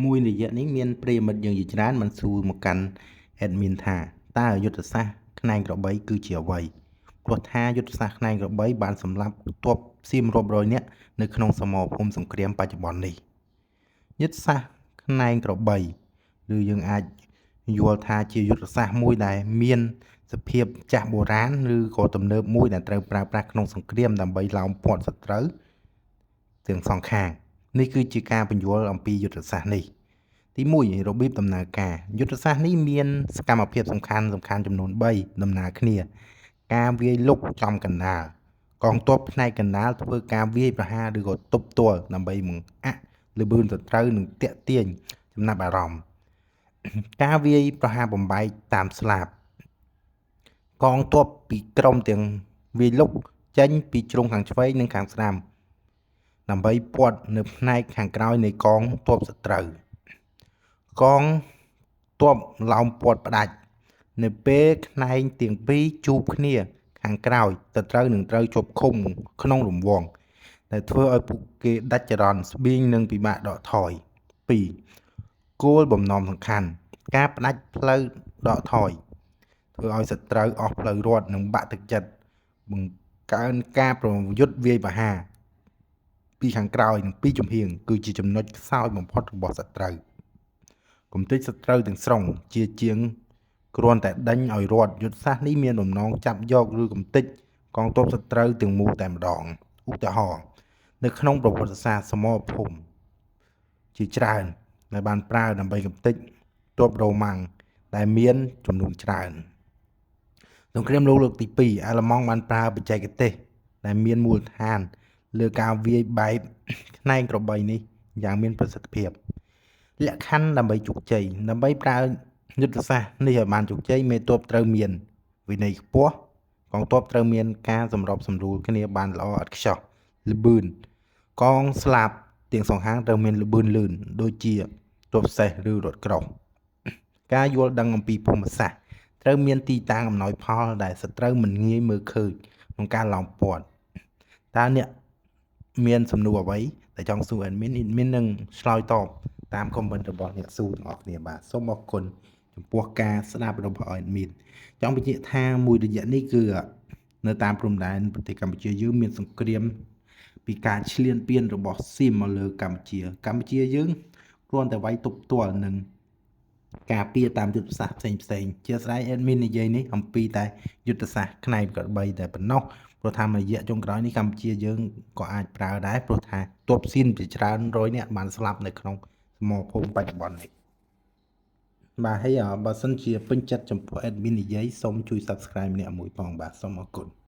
មួយរយៈនេះមានប្រិយមិត្តយើងជាច្រើនបានសួរមកកាន់ admin ថាតើយុទ្ធសាស្ត្រខ្នែងក្របីគឺជាអ្វីព្រោះថាយុទ្ធសាស្ត្រខ្នែងក្របីបានសម្លាប់ទ័ពសៀមរាប់រយនាក់នៅក្នុងសមរភូមិសង្គ្រាមបច្ចុប្បន្ននេះយុទ្ធសាស្ត្រខ្នែងក្របីឬយើងអាចយល់ថាជាយុទ្ធសាស្ត្រមួយដែលមានសភាពចាស់បុរាណឬក៏ទំនើបមួយដែលត្រូវប្រើប្រាស់ក្នុងសង្គ្រាមដើម្បីឡោមព័ទ្ធសត្រូវទាំងសងខាងនេះគឺជាការពន្យល់អំពីយុទ្ធសាស្ត្រនេះទី1របៀបដំណើរការយុទ្ធសាស្ត្រនេះមានសកម្មភាពសំខាន់ចំនួន3ដំណើរគ្នាការវាយលុកចំកណ្ដាលកងទ័ពផ្នែកកណ្ដាលធ្វើការវាយប្រហារឬក៏ទប់ទល់ដើម្បីបង្អាក់ល្បឿនសត្រូវនិងទាក់ទាញចំណាប់អារម្មណ៍ការវាយប្រហារបំបែកតាមស្លាបកងទ័ពពីក្រុមទាំងវាយលុកចេញពីជ្រុងខាងឆ្វេងនិងខាងស្ដាំដើម្បីព័ទ្ធនៅផ្នែកខាងក្រោយនៃកងទ័ពសត្រូវកងទ័ពឡោមព័ទ្ធផ្ដាច់នៅពេលខ្នែងទាំងពីរជួបគ្នាខាងក្រោយសត្រូវនឹងត្រូវជាប់ឃុំក្នុងរង្វង់ដែលធ្វើឲ្យពួកគេដាច់ចរន្តស្បៀងនិងពិបាកដកថយ2គោលបំណងសំខាន់ការផ្ដាច់ផ្លូវដកថយធ្វើឲ្យសត្រូវអស់ផ្លូវរត់និងបាក់ទឹកចិត្តបង្កើនការប្រយុទ្ធវាយប្រហារពីខាងក្រោយនិងពីចំហៀងគឺជាចំណុចខ្សោយបំផុតរបស់សត្រូវគំទេចសត្រូវទាំងស្រុងជាជាងគ្រាន់តែដេញឲ្យរត់យុទ្ធសាស្ត្រនេះមានបំណងចាប់យកឬគំទេចកងទ័ពសត្រូវទាំងមូលតែម្ដងឧទាហរណ៍នៅក្នុងប្រវត្តិសាស្ត្រសមរភូមិជាច្រើនដែលបានប្រើដើម្បីគំទេចទ័ពរ៉ូម៉ាំងដែលមានចំនួនច្រើនសង្គ្រាមលោកលើកទី2អាល្លឺម៉ង់បានប្រើបច្ចេកទេសដែលមានមូលដ្ឋានលើការវាយបែបខ្នែងក្របីនេះយ៉ាងមានប្រសិទ្ធភាពលក្ខខណ្ឌដើម្បីជោគជ័យដើម្បីប្រើយុទ្ធសាស្ត្រនេះឲ្យបានជោគជ័យមេទ័ពត្រូវមានវិន័យខ្ពស់កងទ័ពត្រូវមានការសម្របសម្រួលគ្នាបានល្អឥតខ្ចោះល្បឿនកងស្លាប់ទាំងសងខាងត្រូវមានល្បឿនលឿនដូចជាទ័ពសេះឬរថក្រោះការយល់ដឹងអំពីភូមិសាស្ត្រត្រូវមានទីតាំងអំណោយផលដែលសត្រូវមិនងាយមើលឃើញក្នុងការឡោមព័ទ្ធតើអ្នកមានសំណួរអ្វីដែលចង់សួរ admin នឹងឆ្លើយតបតាម comment របស់អ្នកសួរទាំងអស់គ្នាបាទសូមអរគុណចំពោះការស្ដាប់របស់ admin ចង់បញ្ជាក់ថាមួយរយៈនេះគឺនៅតាមព្រំដែនប្រទេសកម្ពុជាយើងមានសង្គ្រាមពីការឈ្លានពានរបស់សៀមមកលើកម្ពុជាយើងគ្រាន់តែវាយទប់ទល់នឹងការពារតាមយុទ្ធសាស្ត្រផ្សេងជាស្ដី admin និយាយនេះអំពីតែយុទ្ធសាស្ត្រខ្នែងក្របីតែប៉ុណ្ណោះព្រោះថារយៈចុងក្រោយនេះកម្ពុជាយើងក៏អាចប្រើដែរព្រោះថាទ័ពសៀមជាច្រើនរយនាក់បានស្លាប់នៅក្នុងសមរភូមិបច្ចុប្បន្ននេះបាទហើយបើសិនជាពេញចិត្តចំពោះ admin និយាយសូមជួយ subscribe ម្នាក់មួយផងបាទសូមអរគុណ